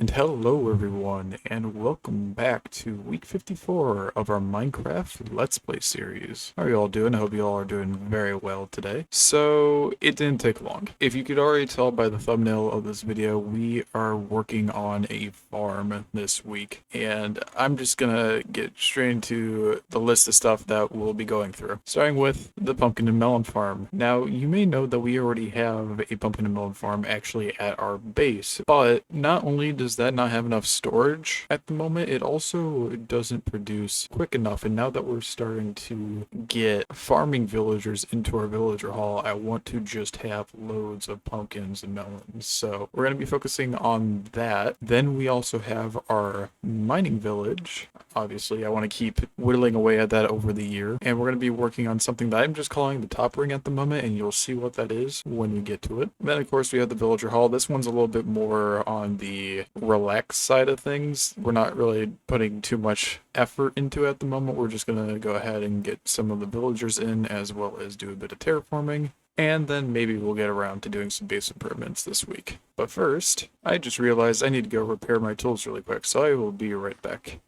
And hello everyone, and welcome back to week 54 of our Minecraft Let's Play series. How are you all doing? I hope you all are doing very well today. So, it didn't take long. If you could already tell by the thumbnail of this video, we are working on a farm this week. And I'm just gonna get straight into the list of stuff that we'll be going through. Starting with the pumpkin and melon farm. Now, you may know that we already have a pumpkin and melon farm actually at our base, but not only does that not have enough storage at the moment, it also doesn't produce quick enough. And now that we're starting to get farming villagers into our villager hall, I want to just have loads of pumpkins and melons. So we're going to be focusing on that. Then we also have our mining village. Obviously, I want to keep whittling away at that over the year. And we're going to be working on something that I'm just calling the top ring at the moment, and you'll see what that is when we get to it. Then, of course, we have the villager hall. This one's a little bit more on the relaxed side of things. We're not really putting too much effort into it at the moment. We're just going to go ahead and get some of the villagers in, as well as do a bit of terraforming. And then maybe we'll get around to doing some base improvements this week. But first, I just realized I need to go repair my tools really quick, so I will be right back.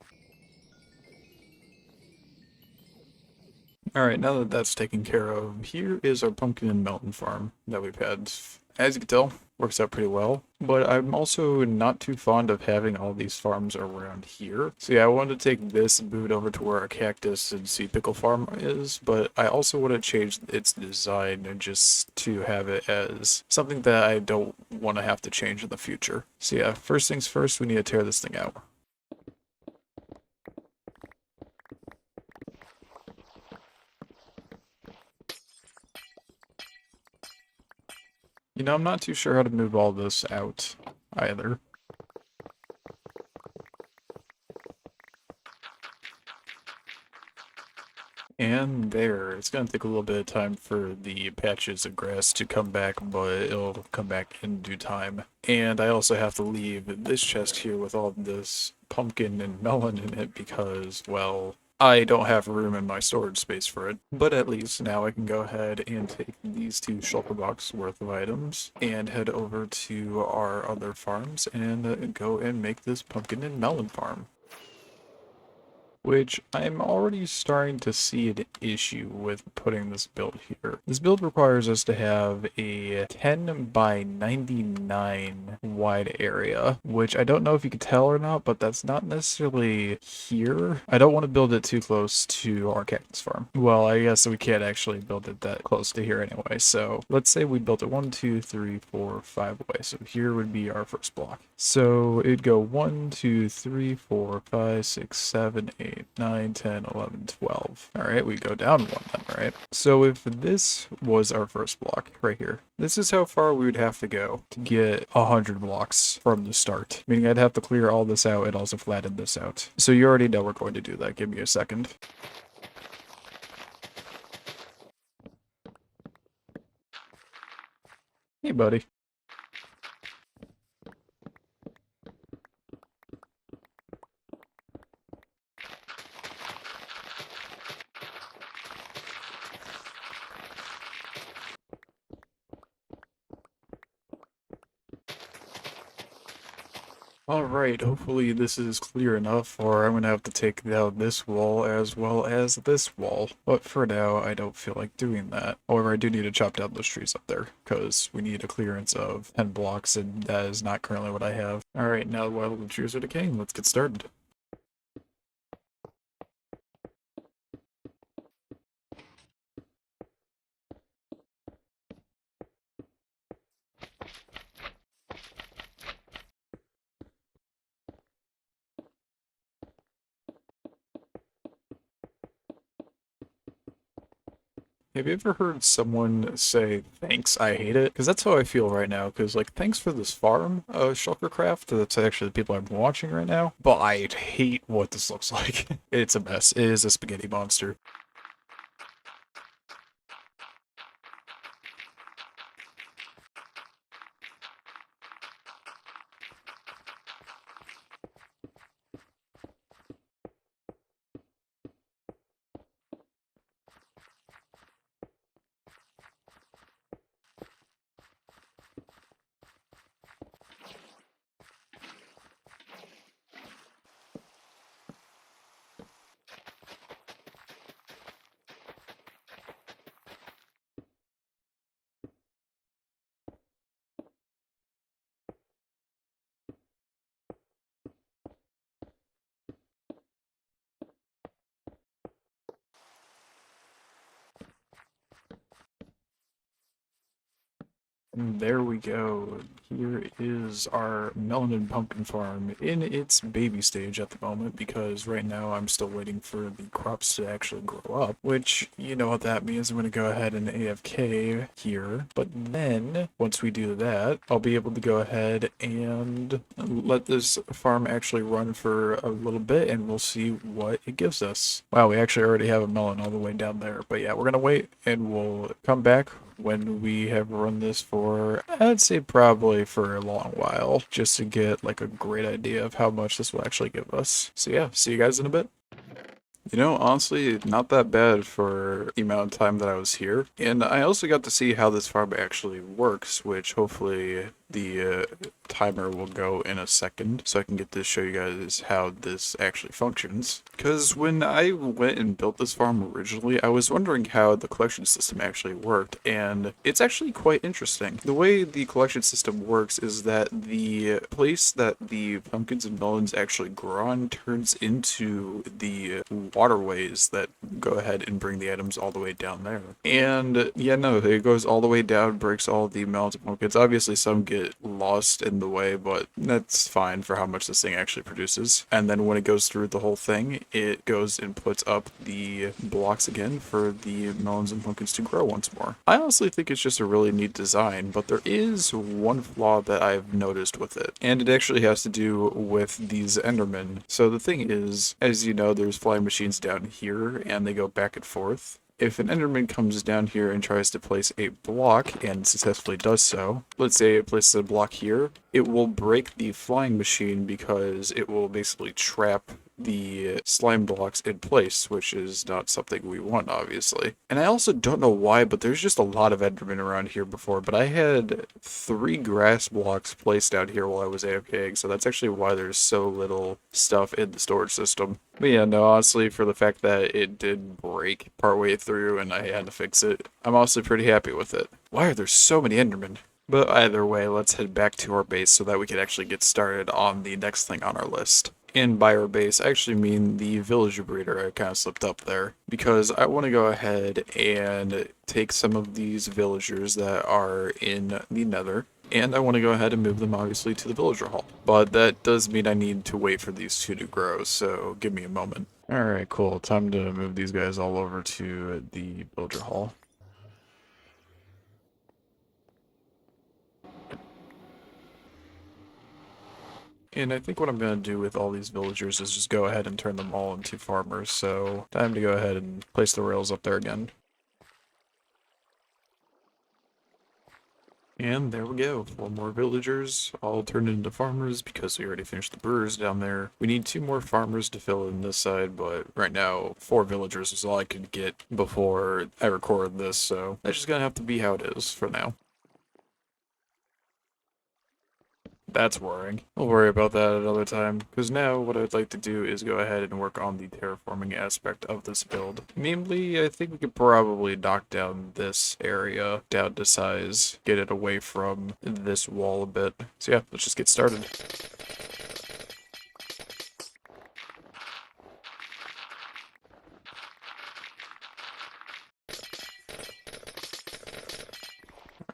Alright, now that that's taken care of, here is our pumpkin and melon farm that we've had. As you can tell, works out pretty well. But I'm also not too fond of having all these farms around here. So yeah, I wanted to take this and move it over to where our cactus and sea pickle farm is, but I also want to change its design and just to have it as something that I don't want to have to change in the future. So yeah, first things first, we need to tear this thing out. You know, I'm not too sure how to move all this out either. And there, it's going to take a little bit of time for the patches of grass to come back, but it'll come back in due time. And I also have to leave this chest here with all this pumpkin and melon in it because, well, I don't have room in my storage space for it. But at least now I can go ahead and take these two shulker box worth of items and head over to our other farms and go and make this pumpkin and melon farm. Which I'm already starting to see an issue with putting this build here. This build requires us to have a 10 by 99 wide area, which I don't know if you can tell or not, but that's not necessarily here. I don't want to build it too close to our cactus farm. Well, I guess we can't actually build it that close to here anyway. So let's say we built it 1, 2, 3, 4, 5 away. So here would be our first block. So it'd go 1, 2, 3, 4, 5, 6, 7, 8, 9, 10, 11, 12. All right, we go down one then, right? So if this was our first block right here, this is how far we would have to go to get 100 blocks from the start. Meaning I'd have to clear all this out and also flatten this out. So you already know we're going to do that. Give me a second. Hey, buddy. Alright, hopefully this is clear enough, or I'm gonna have to take down this wall as well as this wall. But for now, I don't feel like doing that. However, I do need to chop down those trees up there, because we need a clearance of 10 blocks, and that is not currently what I have. Alright, now while the trees are decaying, let's get started. Have you ever heard someone say, thanks, I hate it? Because that's how I feel right now, because, like, thanks for this farm, Shulkercraft, that's actually the people I'm watching right now, but I hate what this looks like. It's a mess. It is a spaghetti monster. There we go. Here is our melon and pumpkin farm in its baby stage at the moment because right now I'm still waiting for the crops to actually grow up, which you know what that means. I'm going to go ahead and AFK here, but then once we do that, I'll be able to go ahead and let this farm actually run for a little bit and we'll see what it gives us. Wow, we actually already have a melon all the way down there, but yeah, we're going to wait and we'll come back when we have run this for, I'd say probably for a long while, just to get like a great idea of how much this will actually give us. So yeah, see you guys in a bit. You know, honestly, not that bad for the amount of time that I was here. And I also got to see how this farm actually works, which hopefully the timer will go in a second so I can get to show you guys how this actually functions. Because when I went and built this farm originally, I was wondering how the collection system actually worked, and it's actually quite interesting. The way the collection system works is that the place that the pumpkins and melons actually grow on turns into the waterways that go ahead and bring the items all the way down there. And yeah, no, it goes all the way down, breaks all the melons and pumpkins. Obviously, some get lost in the way, but that's fine for how much this thing actually produces. And then when it goes through the whole thing, it goes and puts up the blocks again for the melons and pumpkins to grow once more. I honestly think it's just a really neat design, but there is one flaw that I've noticed with it, and it actually has to do with these Endermen. So the thing is, as you know, there's flying machines down here, and they go back and forth. If an Enderman comes down here and tries to place a block, and successfully does so, let's say it places a block here, it will break the flying machine because it will basically trap the slime blocks in place, which is not something we want, obviously. And I also don't know why, but there's just a lot of Endermen around here before, but I had 3 grass blocks placed out here while I was AFKing, so that's actually why there's so little stuff in the storage system. But yeah, no, honestly, for the fact that it did break partway through and I had to fix it, I'm honestly pretty happy with it. Why are there so many Endermen? But either way, let's head back to our base so that we can actually get started on the next thing on our list. And by our base, I actually mean the villager breeder. I kind of slipped up there because I want to go ahead and take some of these villagers that are in the nether, and I want to go ahead and move them obviously to the villager hall. But that does mean I need to wait for these 2 to grow, so give me a moment. Alright, cool. Time to move these guys all over to the villager hall. And I think what I'm going to do with all these villagers is just go ahead and turn them all into farmers, so time to go ahead and place the rails up there again. And there we go, 4 more villagers, all turned into farmers because we already finished the brewers down there. We need 2 more farmers to fill in this side, but right now 4 villagers is all I could get before I record this, so that's just gonna have to be how it is for now. That's worrying. We'll worry about that another time, because now what I'd like to do is go ahead and work on the terraforming aspect of this build. Namely, I think we could probably knock down this area down to size, get it away from this wall a bit. So yeah, let's just get started.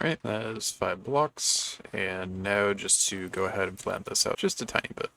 Alright, that is 5 blocks, and now just to go ahead and flatten this out just a tiny bit.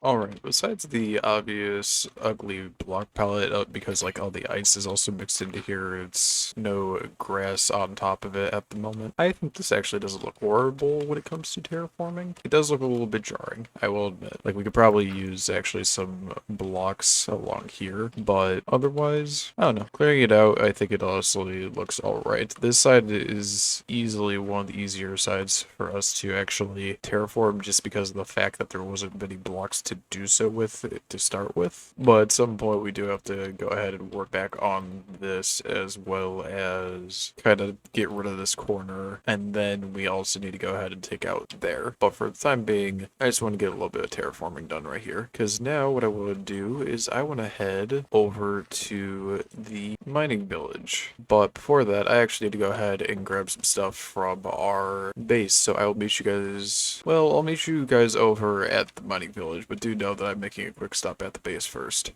Alright, besides the obvious ugly block palette, because like all the ice is also mixed into here, it's no grass on top of it at the moment. I think this actually doesn't look horrible when it comes to terraforming. It does look a little bit jarring, I will admit. Like we could probably use actually some blocks along here, but otherwise, I don't know. Clearing it out, I think it honestly looks alright. This side is easily one of the easier sides for us to actually terraform just because of the fact that there wasn't many blocks to do so with to start with, but at some point we do have to go ahead and work back on this as well as kind of get rid of this corner, and then we also need to go ahead and take out there. But for the time being, I just want to get a little bit of terraforming done right here, because now what I want to do is I want to head over to the mining village. But before that, I actually need to go ahead and grab some stuff from our base, so I will meet you guys, well, I'll meet you guys over at the mining village, but do know that I'm making a quick stop at the base first.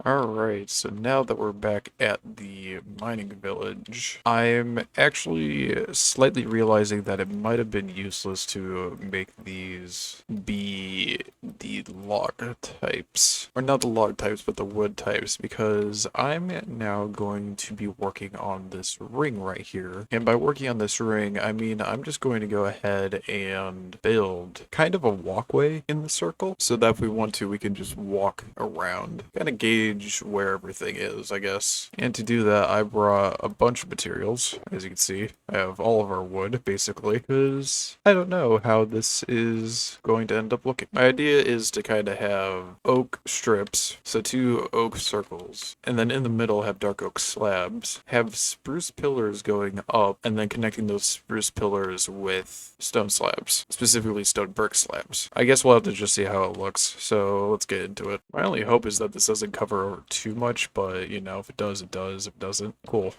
Alright, so now that we're back at the mining village, I'm actually slightly realizing that it might have been useless to make these be the log types. Or not the log types, but the wood types, because I'm now going to be working on this ring right here. And by working on this ring, I mean I'm just going to go ahead and build kind of a walkway in the circle, so that if we want to, we can just walk around. Kind of gauge where everything is, I guess. And to do that, I brought a bunch of materials. As you can see, I have all of our wood, basically, because I don't know how this is going to end up looking. My idea is to kind of have oak strips, so 2 oak circles, and then in the middle have dark oak slabs, have spruce pillars going up, and then connecting those spruce pillars with stone slabs, specifically stone brick slabs. I guess we'll have to just see how it looks, so let's get into it. My only hope is that this doesn't cover over too much, but you know, if it does, it does. If it doesn't, cool.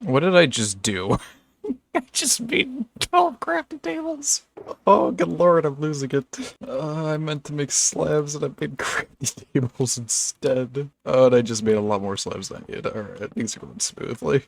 What did I just do? I just made 12 crafting tables. Oh, good lord, I'm losing it. I meant to make slabs and I made crafting tables instead. Oh, and I just made a lot more slabs than I did. Alright, things are going smoothly.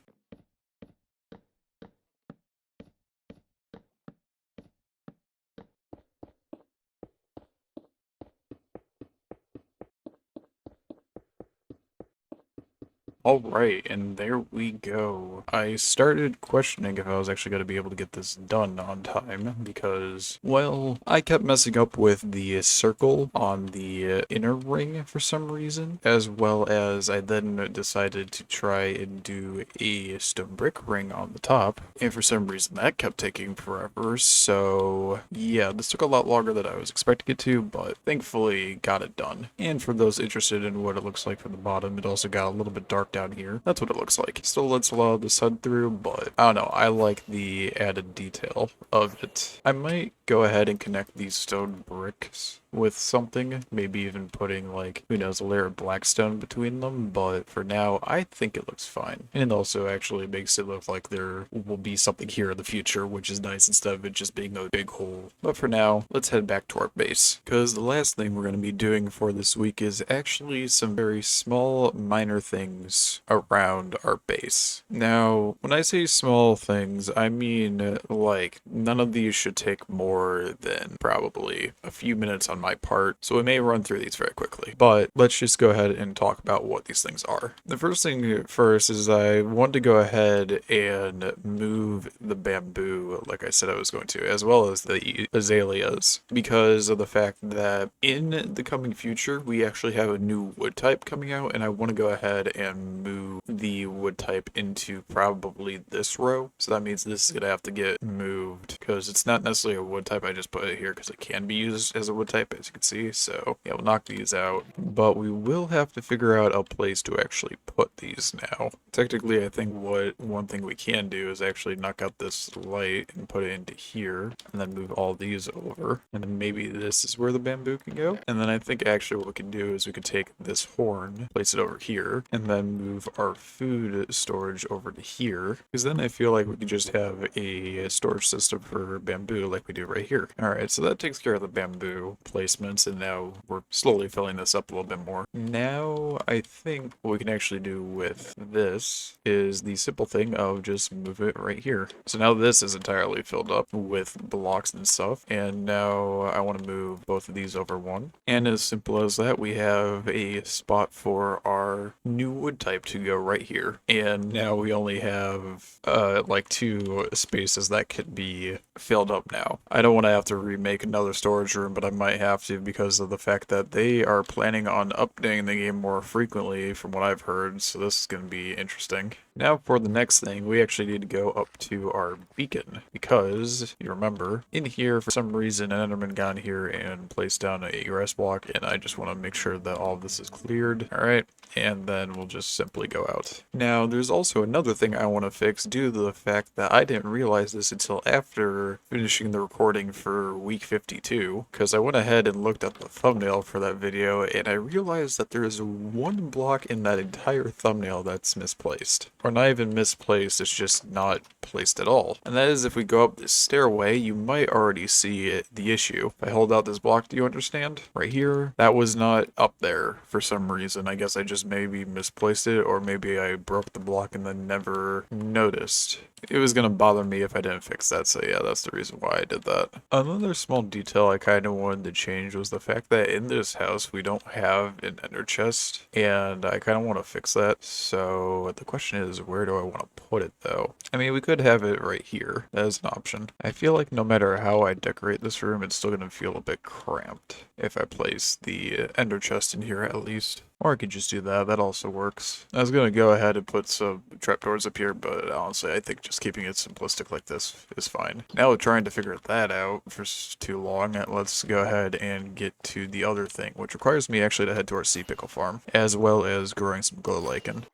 Alright, and there we go. I started questioning if I was actually going to be able to get this done on time because, well, I kept messing up with the circle on the inner ring for some reason, as well as I then decided to try and do a stone brick ring on the top, and for some reason that kept taking forever, so yeah, this took a lot longer than I was expecting it to, but thankfully got it done. And for those interested in what it looks like from the bottom, it also got a little bit dark down here. That's what it looks like. Still lets a lot of the sun through, but I don't know. I like the added detail of it. I might go ahead and connect these stone bricks with something, maybe even putting, like, who knows, a layer of blackstone between them, but for now, I think it looks fine. And it also actually makes it look like there will be something here in the future, which is nice instead of it just being a big hole. But for now, let's head back to our base, because the last thing we're going to be doing for this week is actually some very small, minor things around our base. Now, when I say small things, I mean, like, none of these should take more than probably a few minutes on my part, so we may run through these very quickly. But let's just go ahead and talk about what these things are. The first thing first is I want to go ahead and move the bamboo like I said I was going to, as well as the azaleas, because of the fact that in the coming future we actually have a new wood type coming out, and I want to go ahead and move the wood type into probably this row. So that means this is going to have to get moved because it's not necessarily a wood type. I just put it here because it can be used as a wood type, as you can see. So yeah, we'll knock these out, but we will have to figure out a place to actually put these now. Technically, I think what one thing we can do is actually knock out this light and put it into here, and then move all these over, and then maybe this is where the bamboo can go. And then I think actually what we can do is we could take this horn, place it over here, and then move our food storage over to here, because then I feel like we could just have a storage system for bamboo like we do right here. Alright, so that takes care of the bamboo placements, and now we're slowly filling this up a little bit more. Now, I think what we can actually do with this is the simple thing of just move it right here. So now this is entirely filled up with blocks and stuff, and now I want to move both of these over one. And as simple as that, we have a spot for our new wood type to go right here. And now we only have like 2 spaces that could be filled up now. I don't want to have to remake another storage room, but I might have to because of the fact that they are planning on updating the game more frequently from what I've heard, so this is going to be interesting. Now for the next thing, we actually need to go up to our beacon because you remember in here for some reason an Enderman got in here and placed down a rest block, and I just want to make sure that all of this is cleared. All right, and then we'll just simply go out. Now there's also another thing I want to fix due to the fact that I didn't realize this until after finishing the recording for week 52, because I went ahead and looked at the thumbnail for that video and I realized that there is one block in that entire thumbnail that's misplaced. Or not even misplaced, it's just not placed at all. And that is if we go up this stairway, you might already see the issue. If I hold out this block, do you understand? Right here, that was not up there for some reason. I guess I just maybe misplaced it, or maybe I broke the block and then never noticed. It was gonna bother me if I didn't fix that, so yeah, that's the reason why I did that. Another small detail I kind of wanted to change was the fact that in this house we don't have an ender chest, and I kind of want to fix that. So the question is, where do I want to put it though? I mean, we could have it right here as an option. I feel like no matter how I decorate this room, it's still gonna feel a bit cramped if I place the ender chest in here at least. Or I could just do that, that also works. I was gonna go ahead and put some trapdoors up here, but honestly I think just keeping it simplistic like this is fine. Now we're trying to figure that out for too long, let's go ahead and get to the other thing, which requires me actually to head to our sea pickle farm, as well as growing some glow lichen.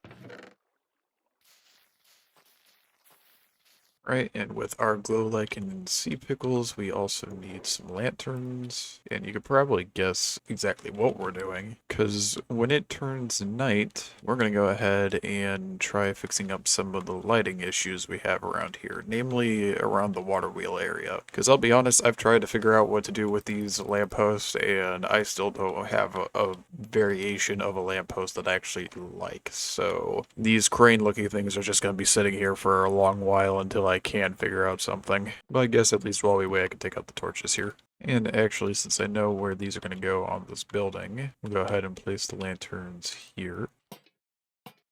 Right, and with our glow lichen and sea pickles, we also need some lanterns, and you could probably guess exactly what we're doing, because when it turns night, we're going to go ahead and try fixing up some of the lighting issues we have around here, namely around the water wheel area. Because I'll be honest, I've tried to figure out what to do with these lampposts, and I still don't have a variation of a lamppost that I actually like, so these crane-looking things are just going to be sitting here for a long while until I can figure out something. But I guess at least while we wait, I can take out the torches here. And actually, since I know where these are going to go on this building, we'll go ahead and place the lanterns here.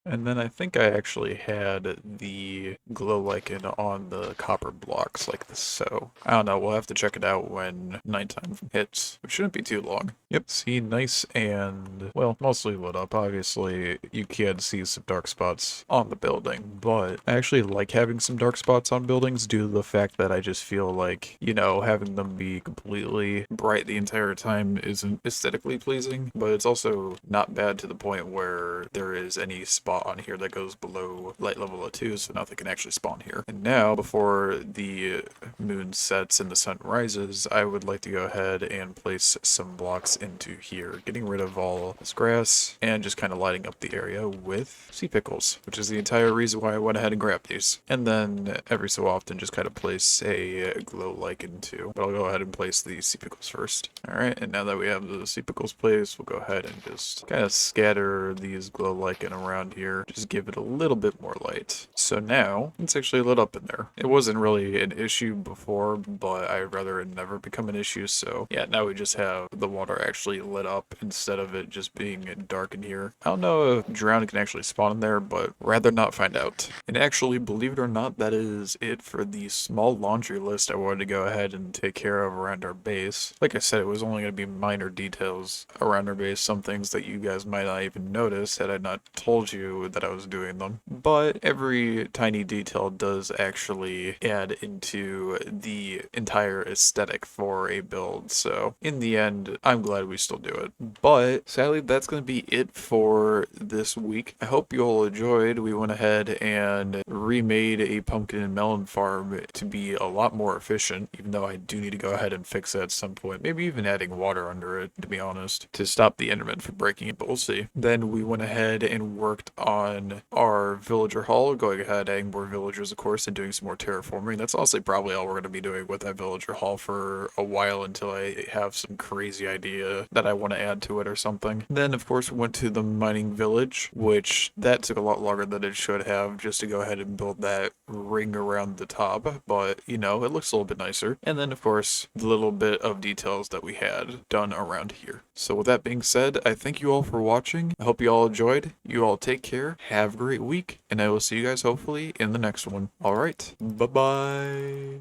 And then I think I actually had the glow lichen on the copper blocks like this, so I don't know, we'll have to check it out when nighttime hits, which shouldn't be too long. Yep, see, nice and, well, mostly lit up. Obviously, you can see some dark spots on the building, but I actually like having some dark spots on buildings due to the fact that I just feel like, you know, having them be completely bright the entire time isn't aesthetically pleasing, but it's also not bad to the point where there is any spot on here that goes below light level of 2, so nothing can actually spawn here. And now, before the moon sets and the sun rises, I would like to go ahead and place some blocks into here, getting rid of all this grass and just kind of lighting up the area with sea pickles, which is the entire reason why I went ahead and grabbed these. And then every so often just kind of place a glow lichen too, but I'll go ahead and place the sea pickles first. Alright, and now that we have the sea pickles placed, we'll go ahead and just kind of scatter these glow lichen around here, just give it a little bit more light. So now it's actually lit up in there. It wasn't really an issue before, but I'd rather it never become an issue. So yeah, now we just have the water actually lit up instead of it just being dark in here. I don't know if drown can actually spawn in there, but rather not find out. And actually, believe it or not, that is it for the small laundry list I wanted to go ahead and take care of around our base. Like I said, it was only going to be minor details around our base, some things that you guys might not even notice had I not told you that I was doing them, but every tiny detail does actually add into the entire aesthetic for a build, so in the end, I'm glad we still do it. But sadly, that's going to be it for this week. I hope you all enjoyed. We went ahead and remade a pumpkin and melon farm to be a lot more efficient, even though I do need to go ahead and fix it at some point, maybe even adding water under it, to be honest, to stop the enderman from breaking it, but we'll see. Then we went ahead and worked on our villager hall, going ahead adding more villagers of course and doing some more terraforming. That's honestly probably all we're going to be doing with that villager hall for a while until I have some crazy idea that I want to add to it or something. Then of course we went to the mining village, which that took a lot longer than it should have just to go ahead and build that ring around the top, but you know, it looks a little bit nicer. And then of course the little bit of details that we had done around here. So with that being said, I thank you all for watching. I hope you all enjoyed. You all take care, have a great week, and I will see you guys hopefully in the next one. Alright, bye-bye.